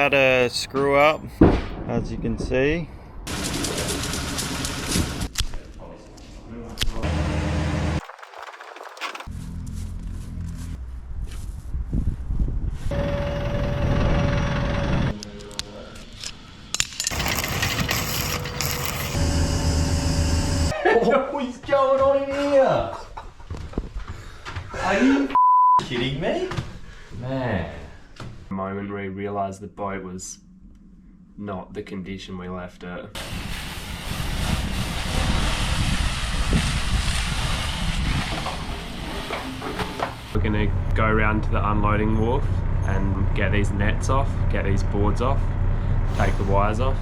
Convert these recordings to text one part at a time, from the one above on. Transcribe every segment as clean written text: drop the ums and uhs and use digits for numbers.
had a screw up, as you can see. What is going on in here? Are you kidding me? Man. The moment we realised the boat was not the condition we left it. We're going to go around to the unloading wharf and get these nets off, get these boards off, take the wires off.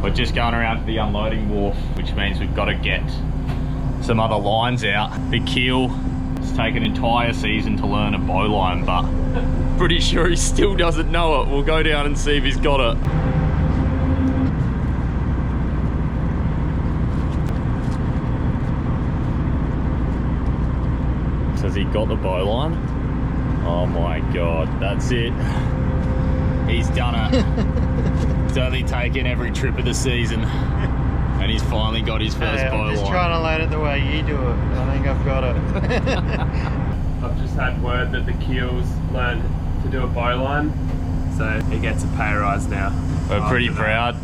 We're just going around to the unloading wharf, which means we've got to get some other lines out. The keel, it's taken an entire season to learn a bowline, but pretty sure he still doesn't know it. We'll go down and see if he's got it. So has he got the bowline? Oh my God, that's it. He's done it. It's only taken every trip of the season, and he's finally got his first bowline. I'm just trying to load it the way you do it. I think I've got it. I've just had word that the keel's learned to do a bowline, so he gets a pay rise now. We're pretty proud.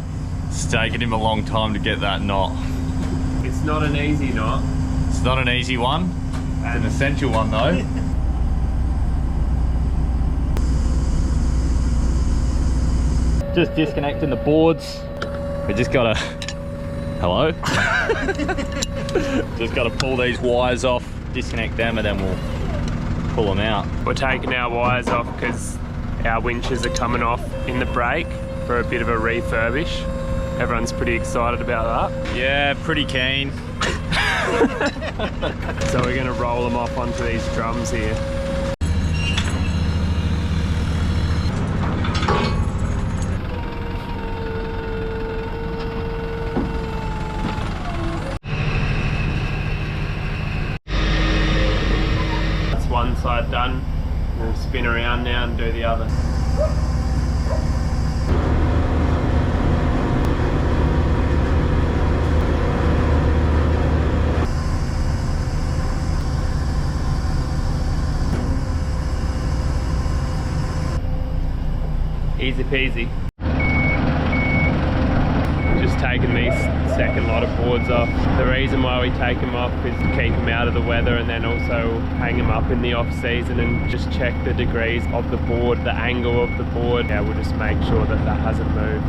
It's taken him a long time to get that knot. It's not an easy knot. It's not an easy one. It's an essential one though. Just disconnecting the boards. We just gotta, hello? Just gotta pull these wires off, disconnect them, and then we'll pull them out. We're taking our wires off because our winches are coming off in the break for a bit of a refurbish. Everyone's pretty excited about that. Yeah, pretty keen. So we're gonna roll them off onto these drums here. One side done, we'll spin around now and do the other. Easy peasy. Just taking these second lot of boards off. The reason why we take them off is to keep them out of the weather, and then also hang them up in the off season and just check the degrees of the board, the angle of the board. Yeah, we'll just make sure that that hasn't moved.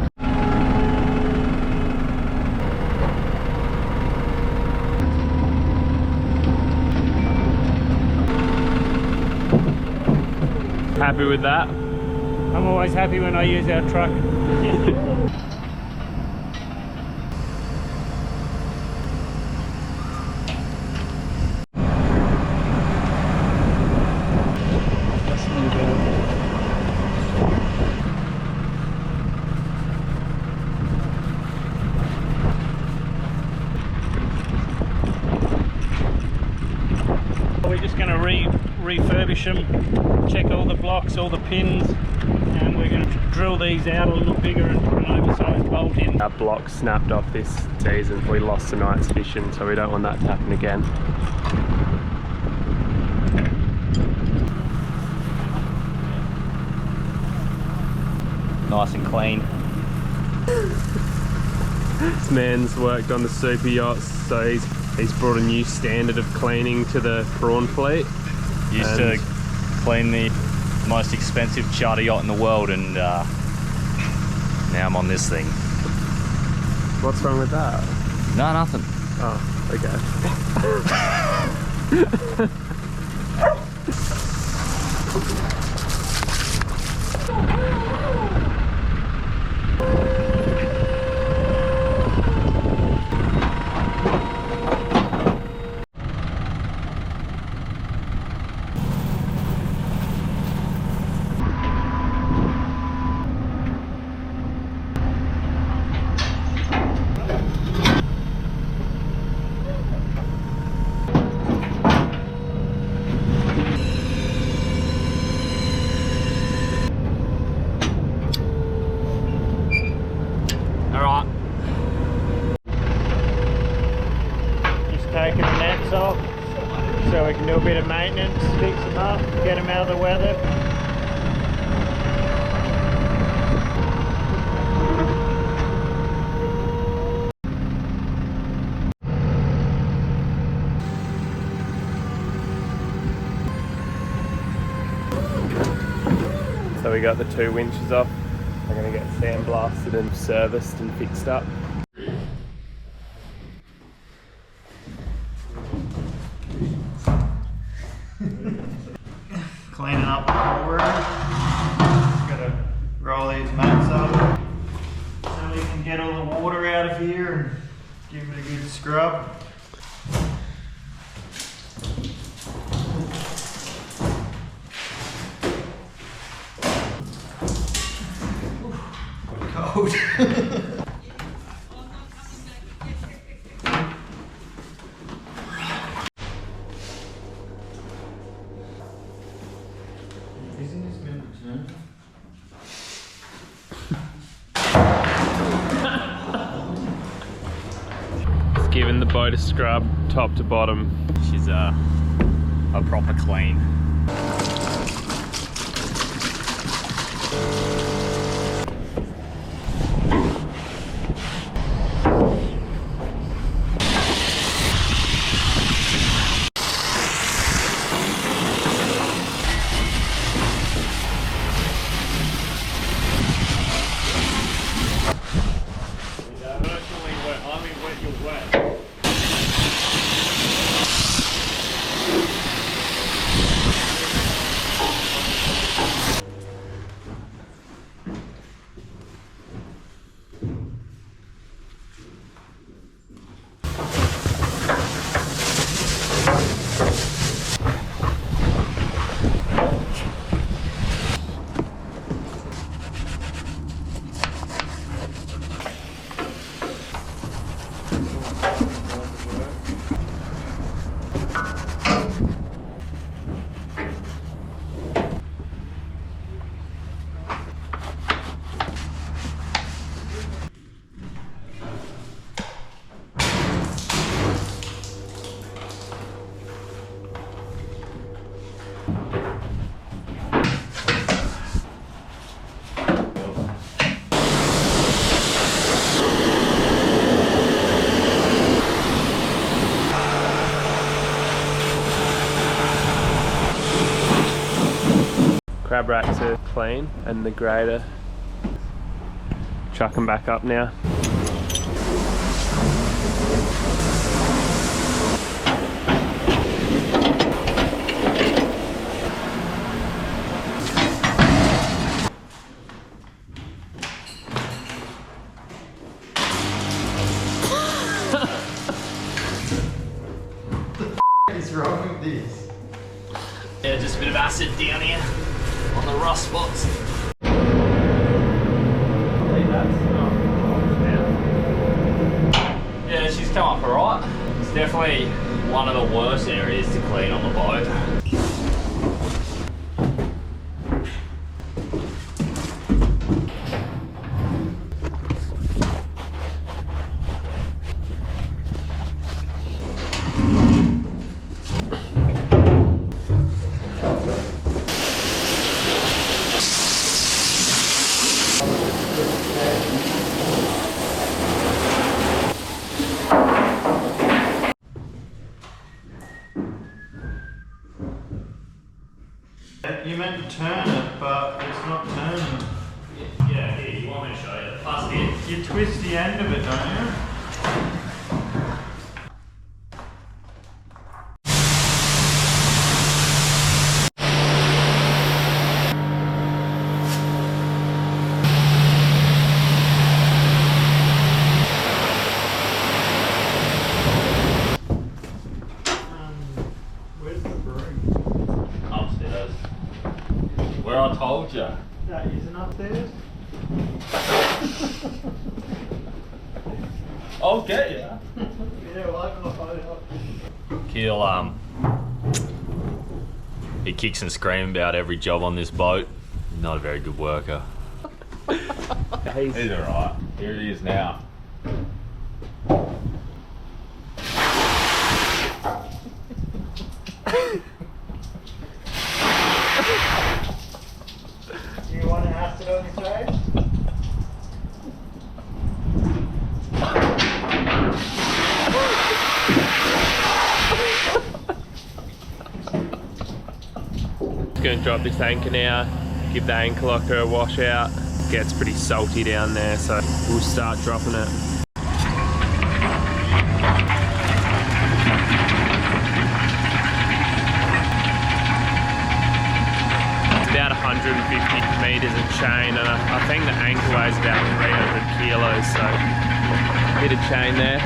Happy with that? I'm always happy when I use our truck. We're just going to refurbish them, check all the blocks, all the pins, and we're going to drill these out a little bigger and put an oversized bolt in. Our block snapped off this season. We lost tonight's fishing, so we don't want that to happen again. Nice and clean. This man's worked on the super yachts, so he's brought a new standard of cleaning to the prawn fleet. Used to clean the most expensive charter yacht in the world, and now I'm on this thing. What's wrong with that? No, nothing. Oh, okay. can do a bit of maintenance, fix them up, get them out of the weather. So we got the 2 winches off. I'm going to get sandblasted and serviced and fixed up. Cleaning up the whole room. Gotta roll these mats up so we can get all the water out of here and give it a good scrub. Cold. Isn't this meant to turn? It's giving the boat a scrub top to bottom. She's a proper clean. Crab racks are clean and the grader. Chuck them back up now. What is wrong with this? Yeah, just a bit of acid down here on the rust spots. Yeah, she's come up alright. It's definitely one of the worst areas to clean on the boat. You meant to turn it, but it's not turning. Yeah, here, you want me to show you? Plus here. You twist the end of it, don't you? Where's the broom? Upstairs. Where I told you. That isn't upstairs? I'll get you. Yeah, well, I can find it up. Keel, he kicks and screams about every job on this boat. Not a very good worker. He's alright. Here he is now. going to drop this anchor now, give the anchor locker a wash out. It gets pretty salty down there, so we'll start dropping it. About 150 metres of chain, and I think the anchor weighs about 300 kilos, so a bit of chain there.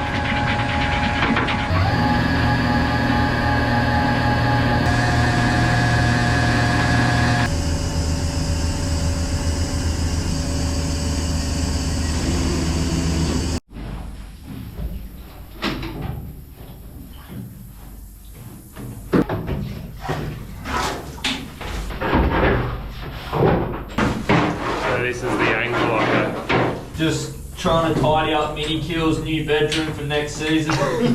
This is the anchor locker. Just trying to tidy up Mini Keel's new bedroom for next season. Lay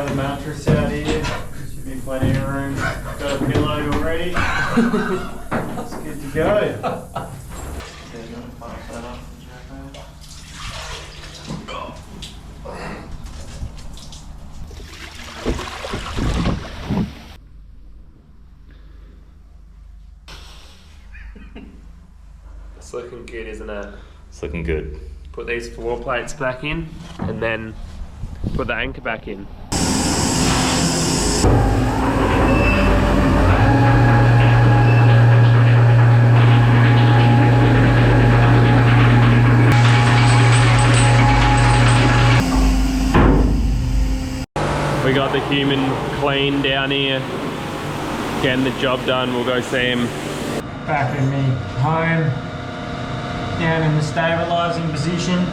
the mattress out here. Should be plenty of room. Got a pillow already. It's good to go. It's looking good, isn't it? It's looking good. Put these 4 plates back in and then put the anchor back in. We got the Human Clean down here, getting the job done. We'll go see him. Back in me home, down in the stabilising position.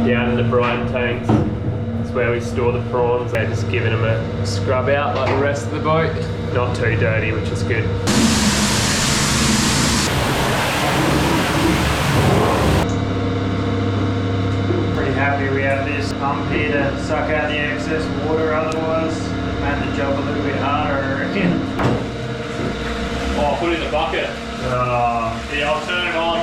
Down in the brine tanks, that's where we store the prawns. They're just giving them a scrub out like the rest of the boat. Not too dirty, which is good. Happy we have this pump here to suck out the excess water, otherwise it made the job a little bit harder, I reckon. Oh, put it in the bucket. Yeah, I'll turn it on.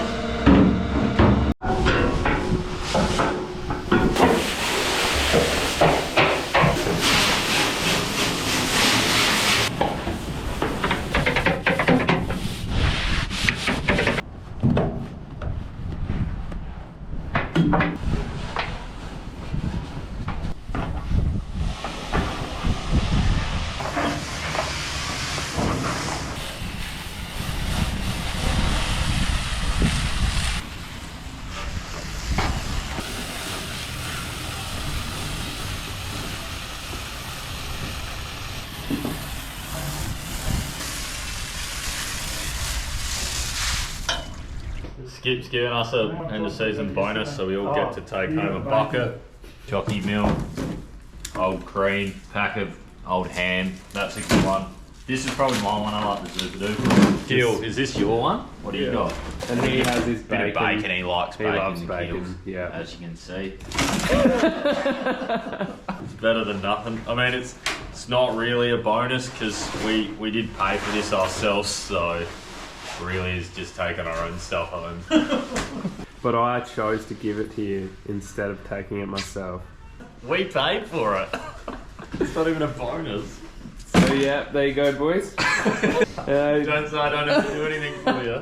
Skip's giving us a end of season bonus, so we all get to take home a bucket, jockey milk, old cream, pack of old ham. That's a good one. This is probably my one. I like the zoobadoo. Keel, is this your one? What do you got? And he has his Bit of bacon. He likes bacon. He loves and bacon. Keels, Yeah. as you can see. It's better than nothing. I mean, it's not really a bonus because we did pay for this ourselves, so really is just taking our own stuff home. But I chose to give it to you instead of taking it myself. We paid for it. It's not even a bonus. So yeah, there you go, boys. Don't say I don't have to do anything for you.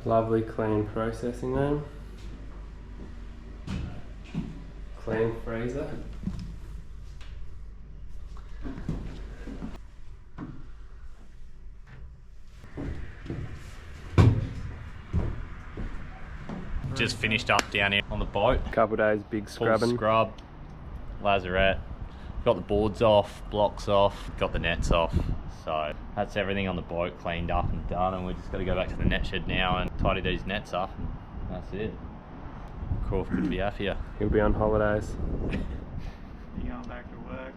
Lovely clean processing room. Clean freezer. Just finished up down here on the boat. Couple days big Full scrubbing. scrub, lazarette. Got the boards off, blocks off, got the nets off. So that's everything on the boat cleaned up and done, and we just got to go back to the net shed now and tidy these nets up, and that's it. Crawford couldn't be happier. He'll be on holidays. You going back to work?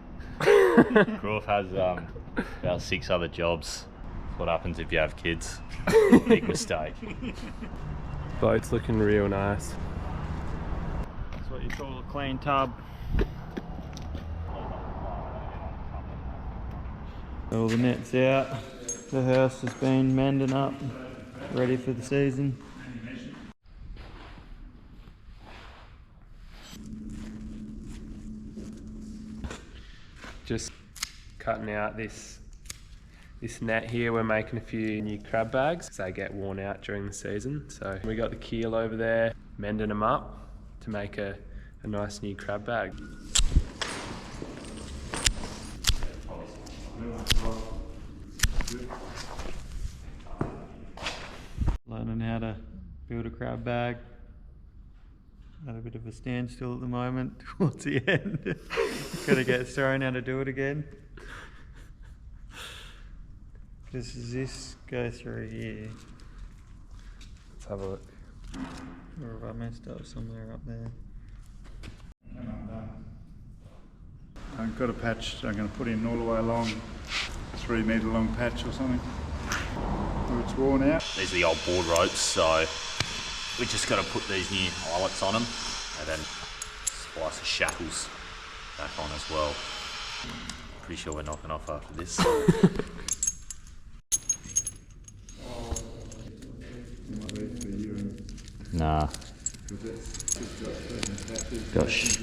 Crawford has about 6 other jobs. That's what happens if you have kids. Big mistake. Boat's looking real nice. That's what you call a clean tub. All the nets out. The house has been mending up, ready for the season. Just cutting out this net here. We're making a few new crab bags because they get worn out during the season. So we got the keel over there, mending them up to make a nice new crab bag. Learning how to build a crab bag. At a bit of a standstill at the moment towards the end. Gotta get thrown how to do it again. Does this go through here? Let's have a look. Or have I messed up somewhere up there? I've got a patch I'm going to put in all the way along, 3 metre long patch or something. Where it's worn out. These are the old board ropes, so we just got to put these new eyelets on them and then splice the shackles back on as well. Pretty sure we're knocking off after this. Nah. Gosh.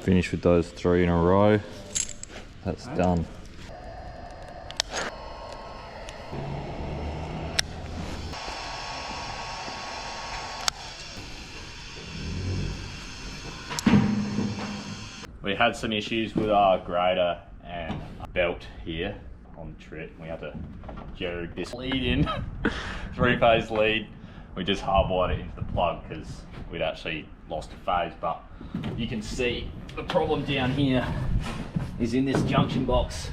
Finish with those 3 in a row. That's done. We had some issues with our grader and belt here on the trip. We had to jerk this lead in, 3-phase lead. We just hardwired it into the plug because we'd actually lost a phase, but you can see the problem down here is in this junction box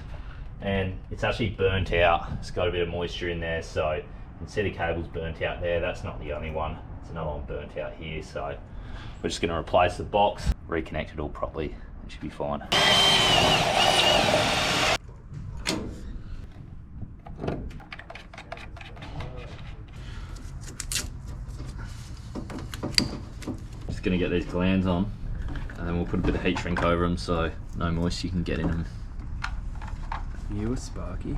and it's actually burnt out. It's got a bit of moisture in there, so you can see the cable's burnt out there. That's not the only one. There's another one burnt out here, so we're just going to replace the box, reconnect it all properly. It should be fine. Just going to get these glands on and then we'll put a bit of heat shrink over them so no moisture can get in them. You were Sparky.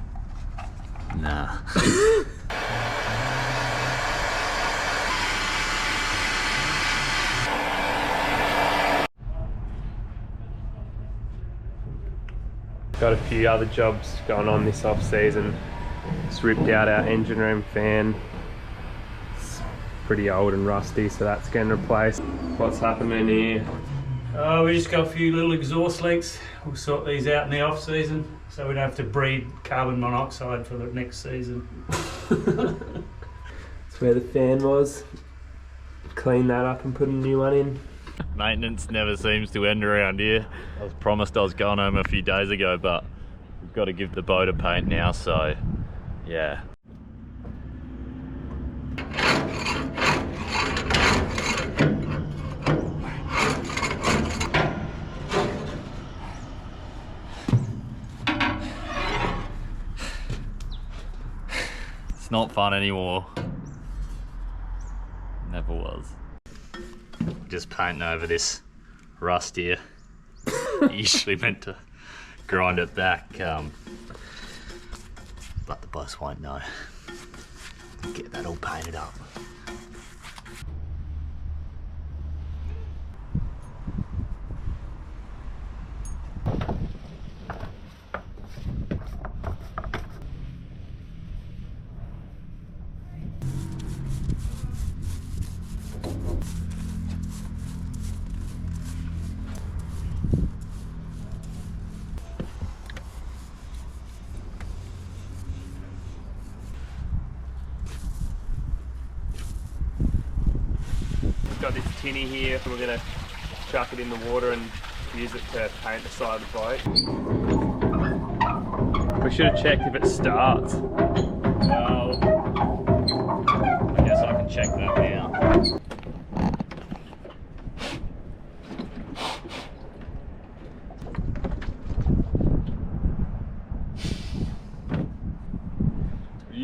Nah. Got a few other jobs going on this off season. Just ripped out our engine room fan. It's pretty old and rusty, so that's getting replaced. What's happening here? We just got a few little exhaust leaks. We'll sort these out in the off season so we don't have to breed carbon monoxide for the next season. That's where the fan was. Clean that up and put a new one in. Maintenance never seems to end around here. I was promised I was going home a few days ago, but we've got to give the boat a paint now, so yeah. It's not fun anymore. Never was. Just painting over this rust here. Usually meant to grind it back, but the boss won't know. Get that all painted up. Got this tinny here, so we're going to chuck it in the water and use it to paint the side of the boat. We should have checked if it starts. Well, I guess I can check that now.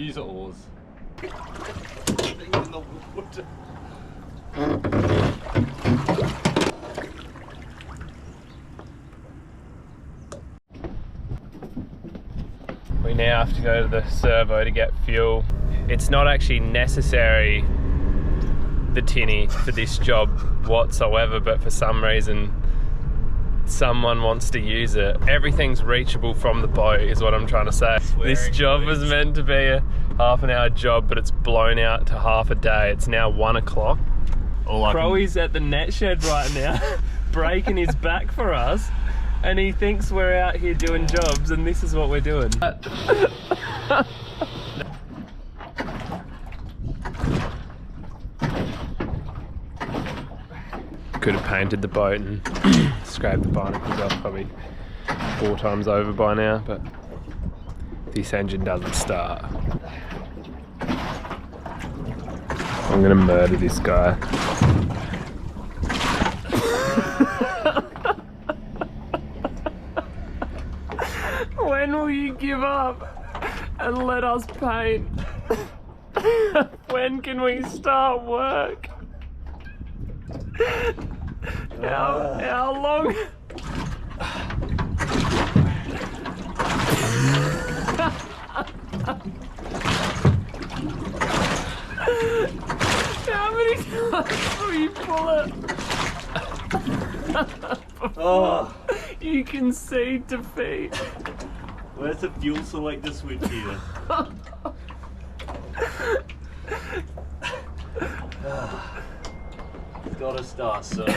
use oars. In the water. We now have to go to the servo to get fuel. It's not actually necessary, the tinny, for this job whatsoever, but for some reason someone wants to use it. Everything's reachable from the boat is what I'm trying to say. This job was meant to be a half an hour job, but it's blown out to half a day. It's now 1 o'clock. Crowy's at the net shed right now, breaking his back for us, and he thinks we're out here doing jobs, and this is what we're doing. Could have painted the boat and scraped the barnacles off probably 4 times over by now, but this engine doesn't start. I'm gonna murder this guy. When will you give up and let us paint? When can we start work? How long? How many times will you pull it? Oh, You concede defeat. where's the fuel selector switch here? Gotta start soon.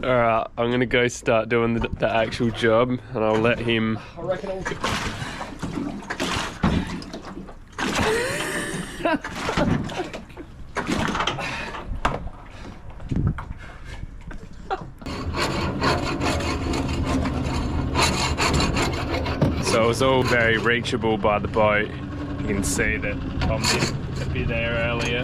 Alright, I'm gonna go start doing the actual job, and I'll let him. I reckon I'll get... So it was all very reachable by the boat. You can see that Tom did a bit there earlier.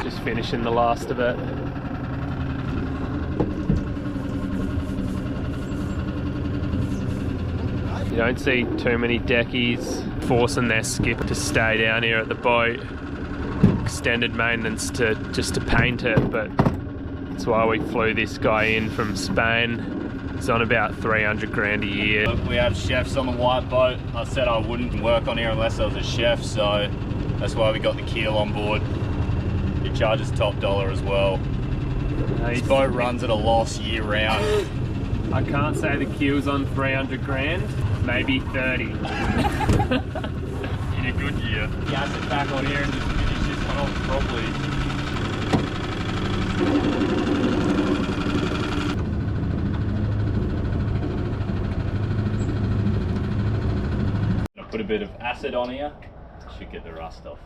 Just finishing the last of it. You don't see too many deckies forcing their skipper to stay down here at the boat. Extended maintenance just to paint it, but that's why we flew this guy in from Spain. He's on about 300 grand a year. Look, we have chefs on the white boat. I said I wouldn't work on here unless I was a chef, so that's why we got the Keel on board. It charges top dollar as well. This boat runs at a loss year round. I can't say the Keel's on 300 grand, maybe 30. In a good year. Gas it back on here and just finish this one off properly. I'll put a bit of acid on here. Should get the rust off.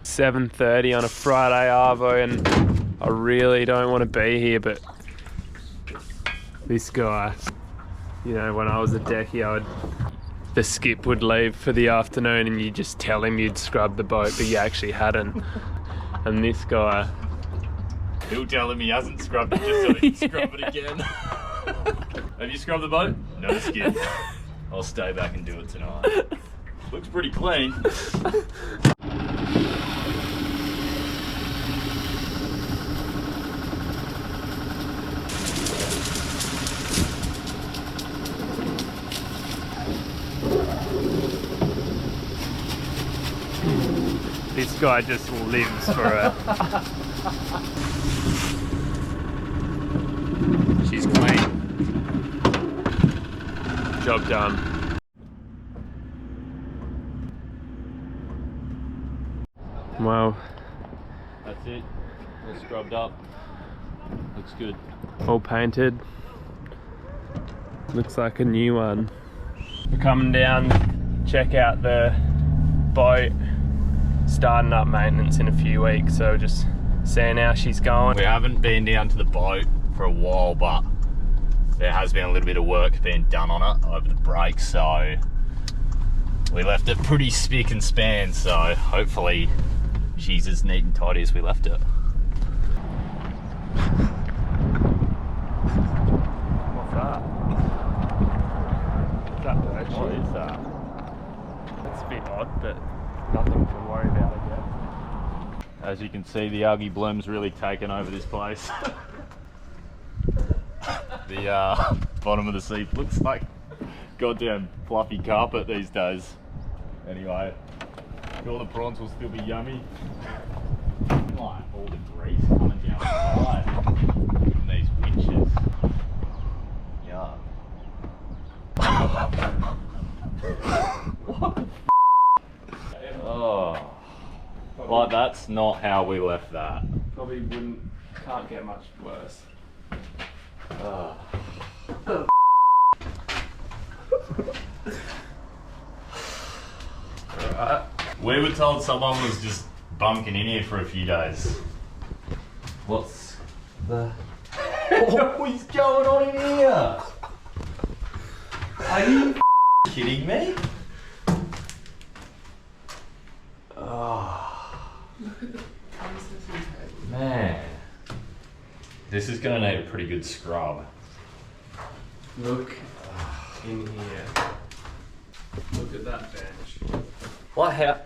7:30 on a Friday arvo, and I really don't want to be here, but this guy, you know, when I was a decky, the skip would leave for the afternoon and you just tell him you'd scrubbed the boat, but you actually hadn't. And this guy, He'll tell him he hasn't scrubbed it just so he can scrub it again. Have you scrubbed the boat? No skip. I'll stay back and do it tonight. Looks pretty clean. this guy just lives for it. She's clean. Job done. Well, That's it. All scrubbed up. Looks good. all painted. Looks like a new one. We're coming down, check out the boat, starting up maintenance in a few weeks, so just seeing how she's going. We haven't been down to the boat for a while, but there has been a little bit of work being done on it over the break, so we left it pretty spick and span, so hopefully she's as neat and tidy as we left it. What is that? That's a bit odd, but nothing to worry about, I guess. As you can see, the algae bloom's really taken over this place. The bottom of the sea looks like goddamn fluffy carpet these days. Anyway, all the prawns will still be yummy. Like all the grease coming down the side from these winches. Yeah. What the f? Oh. Like that's not how we left that. Probably can't get much worse. Oh. Alright. We were told someone was just bunking in here for a few days. What's the... What is going on in here? Are you kidding me? Oh. Look at the processing table. Man. This is going to need a pretty good scrub. Look in here. Look at that bench. What? How?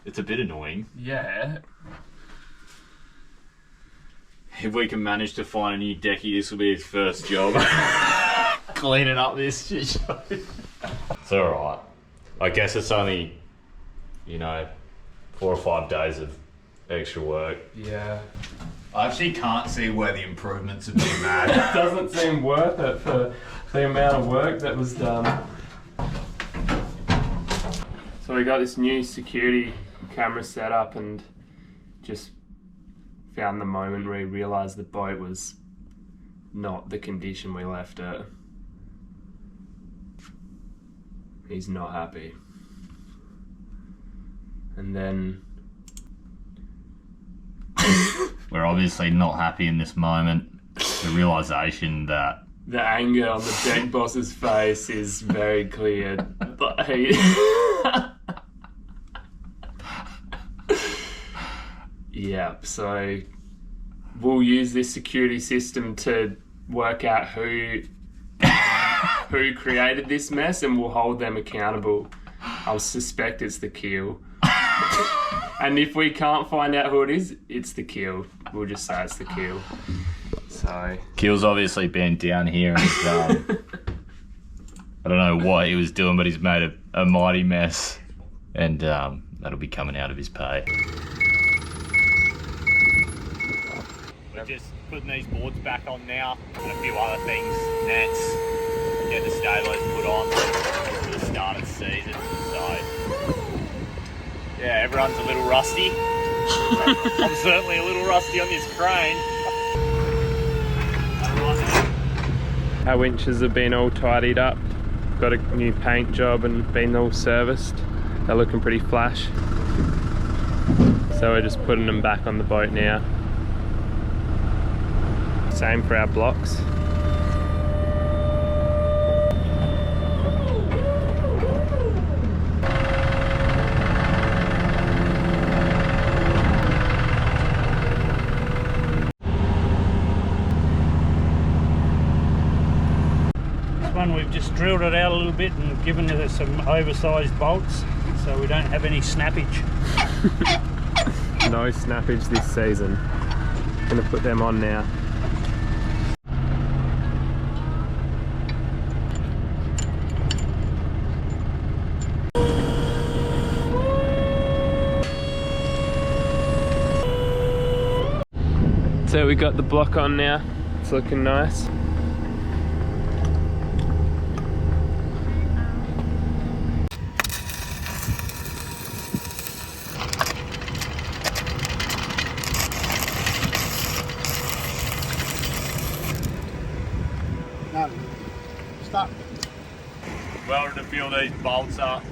It's a bit annoying. Yeah. If we can manage to find a new decky, this will be his first job. Cleaning up this shit show. It's alright. I guess it's only, you know, 4 or 5 days of extra work. Yeah. I actually can't see where the improvements have been made. It doesn't seem worth it for the amount of work that was done. So we got this new security camera set up and just found the moment where we realised the boat was not the condition we left it. He's not happy. And then We're obviously not happy in this moment. The realisation that the anger on the deck boss's face is very clear. But he yeah, so we'll use this security system to work out who created this mess and we'll hold them accountable. I'll suspect it's the keel. And if we can't find out who it is, it's the keel. We'll just say it's the keel. So Keel's obviously been down here and I don't know what he was doing, but he's made a mighty mess, and that'll be coming out of his pay. We're just putting these boards back on now, and a few other things, nets, get the stablers put on for the start of the season. So yeah, everyone's a little rusty. I'm certainly a little rusty on this crane. our winches have been all tidied up. Got a new paint job and been all serviced. They're looking pretty flash. So we're just putting them back on the boat now. Same for our blocks. We've just drilled it out a little bit and given it some oversized bolts so we don't have any snappage. No snappage this season. Gonna put them on now. So we got the block on now. It's looking nice. Stop. Welded a few of these bolts up,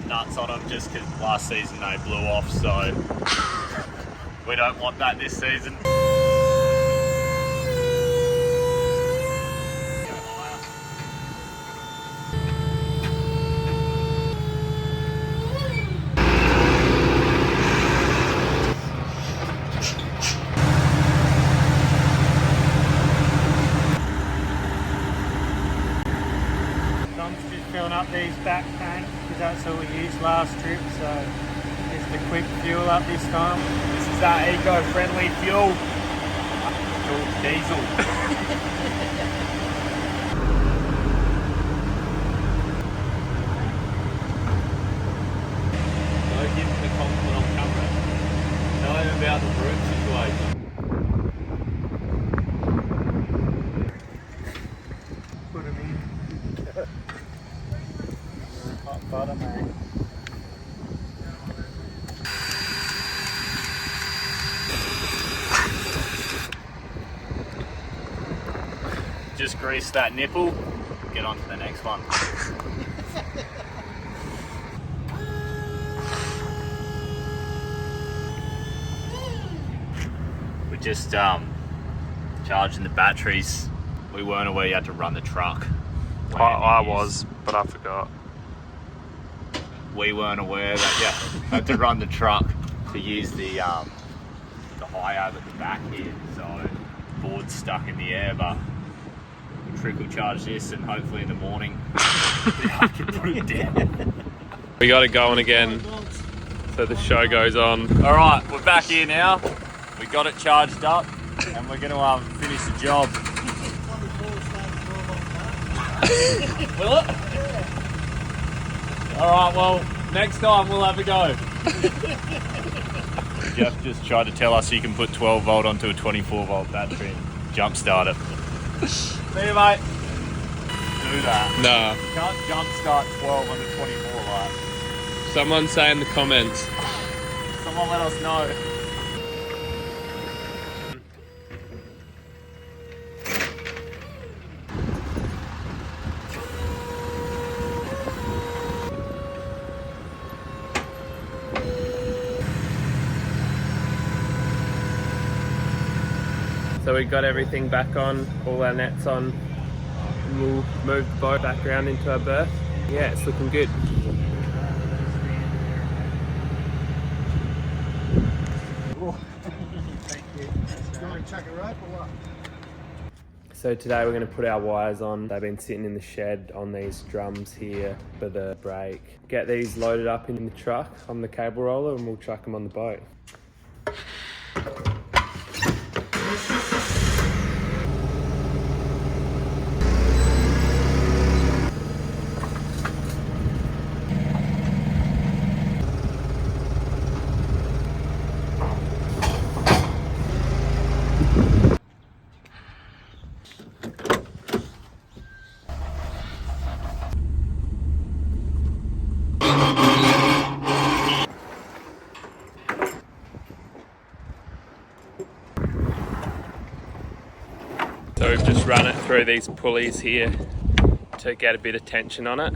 nuts on them just because last season they blew off, so we don't want that this season. diesel we used last trip, so just a quick fuel up this time. This is our eco-friendly fuel. It's called diesel. Don't give him the compliment on camera. Tell him about the brute situation. Put them in. Hot butter, mate. Just grease that nipple, get on to the next one. We're just charging the batteries. We weren't aware you had to run the truck. I was, but I forgot. We weren't aware that you had to run the truck to use the high ab at the back here. So board's stuck in the air, but we'll trickle charge this and hopefully in the morning I can put it down. We got it going again, so the show goes on. All right, we're back here now. We got it charged up and we're going to finish the job. Will it? All right, well, next time we'll have a go. Jeff just tried to tell us you can put 12 volt onto a 24 volt battery and jump start it. See you, mate. Do that. Nah. You can't jump start 12 on the 24 light. Someone say in the comments. Someone let us know. So we got everything back on, all our nets on, and we'll move the boat back around into our berth. Yeah, it's looking good. So today we're going to put our wires on. They've been sitting in the shed on these drums here for the brake. Get these loaded up in the truck on the cable roller and we'll chuck them on the boat. So we've just run it through these pulleys here to get a bit of tension on it.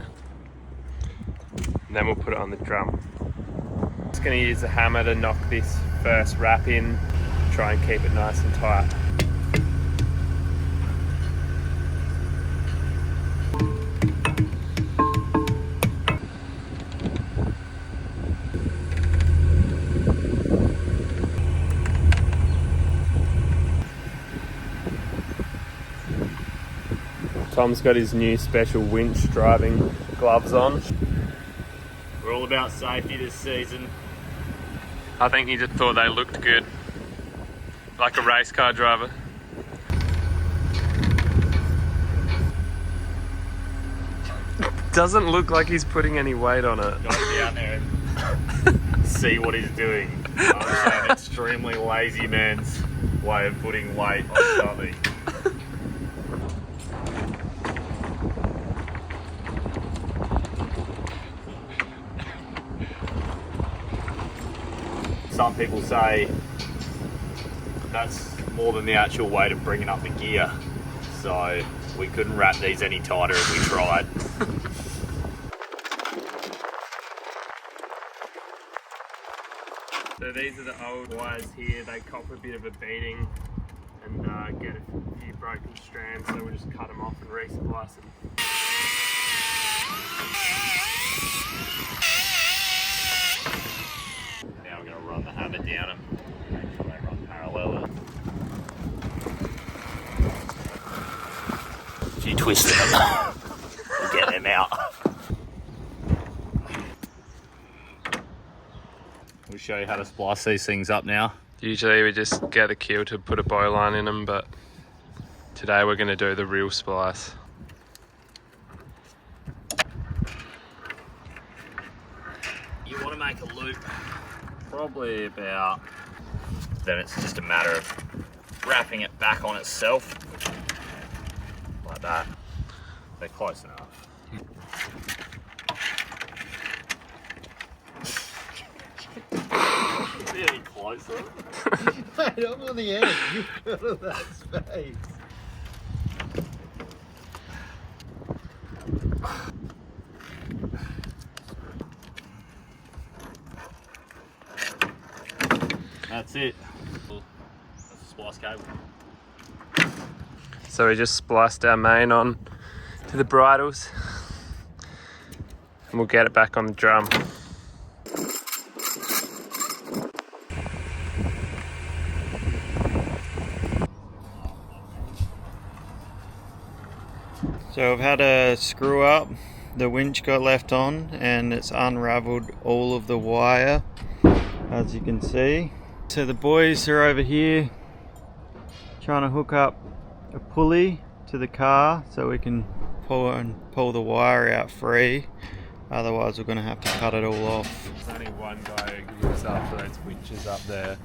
And then we'll put it on the drum. Just going to use the hammer to knock this first wrap in, try and keep it nice and tight. Tom's got his new special winch driving gloves on. We're all about safety this season. I think he just thought they looked good. Like a race car driver. Doesn't look like he's putting any weight on it. Go down there and see what he's doing. That's an extremely lazy man's way of putting weight on something. Some people say that's more than the actual weight of bringing up the gear. So we couldn't wrap these any tighter if we tried. So these are the old wires here. They cop a bit of a beating and get a few broken strands. So we'll just cut them off and re-splice them. Now we're going to run the hammer down them, make sure they run parallel. If you twist them, we'll get them out. We'll show you how to splice these things up now. Usually we just get the keel to put a bowline in them, but today we're going to do the real splice. You want to make a loop probably about, then it's just a matter of wrapping it back on itself like that. They're close enough. Really closer. Mate, I'm on the edge. You've got all that space. That's it. That's a splice cable. So we just spliced our main on to the bridles and we'll get it back on the drum. So I've had a screw up, the winch got left on and it's unraveled all of the wire, as you can see. So the boys are over here trying to hook up a pulley to the car so we can pull the wire out free, otherwise we're going to have to cut it all off. There's only one guy who looks after those winches up there.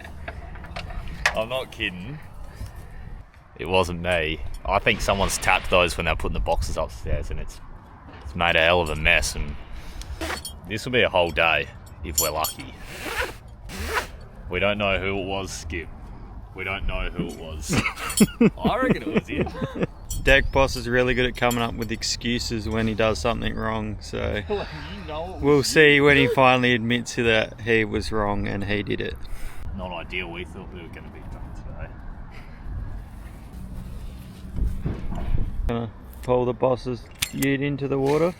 I'm not kidding. It wasn't me. I think someone's tapped those when they're putting the boxes upstairs and it's made a hell of a mess, and this will be a whole day if we're lucky. We don't know who it was, Skip. We don't know who it was. I reckon it was you. Deck boss is really good at coming up with excuses when he does something wrong, so we'll see when he finally admits that he was wrong and he did it. Not ideal. We thought we were going to be done today. Gonna pull the boss's ute into the water.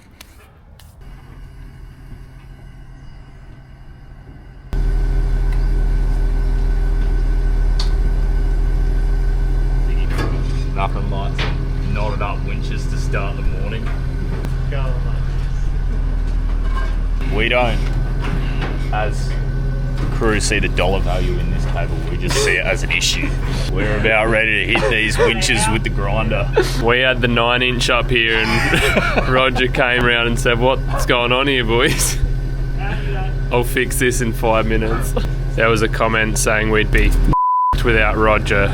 Nothing like some knotted up winches to start the morning. We don't, as crew, see the dollar value in this cable. We just see it as an issue. We're about ready to hit these winches with the grinder. We had the 9-inch up here and Roger came around and said, "What's going on here, boys? I'll fix this in 5 minutes." There was a comment saying we'd be without Roger.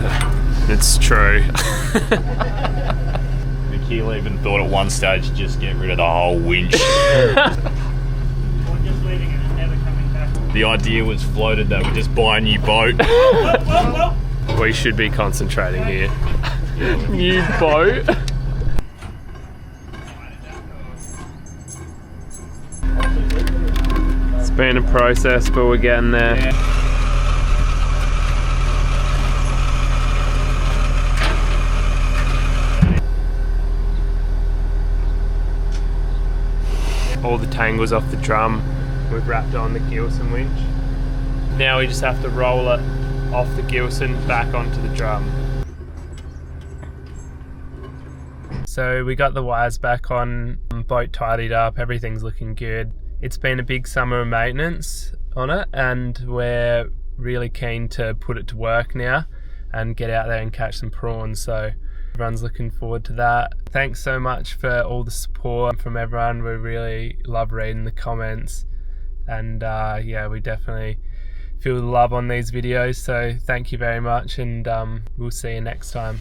It's true. The keel even thought at one stage just get rid of the whole winch. The idea was floated that we just buy a new boat. We should be concentrating here. New boat? It's been a process, but we're getting there. All the tangles off the drum. We've wrapped on the Gilson winch. Now we just have to roll it off the Gilson back onto the drum. So we got the wires back on, boat tidied up, everything's looking good. It's been a big summer of maintenance on it and we're really keen to put it to work now and get out there and catch some prawns. So everyone's looking forward to that. Thanks so much for all the support from everyone. We really love reading the comments. And yeah, we definitely feel the love on these videos, so thank you very much, and we'll see you next time.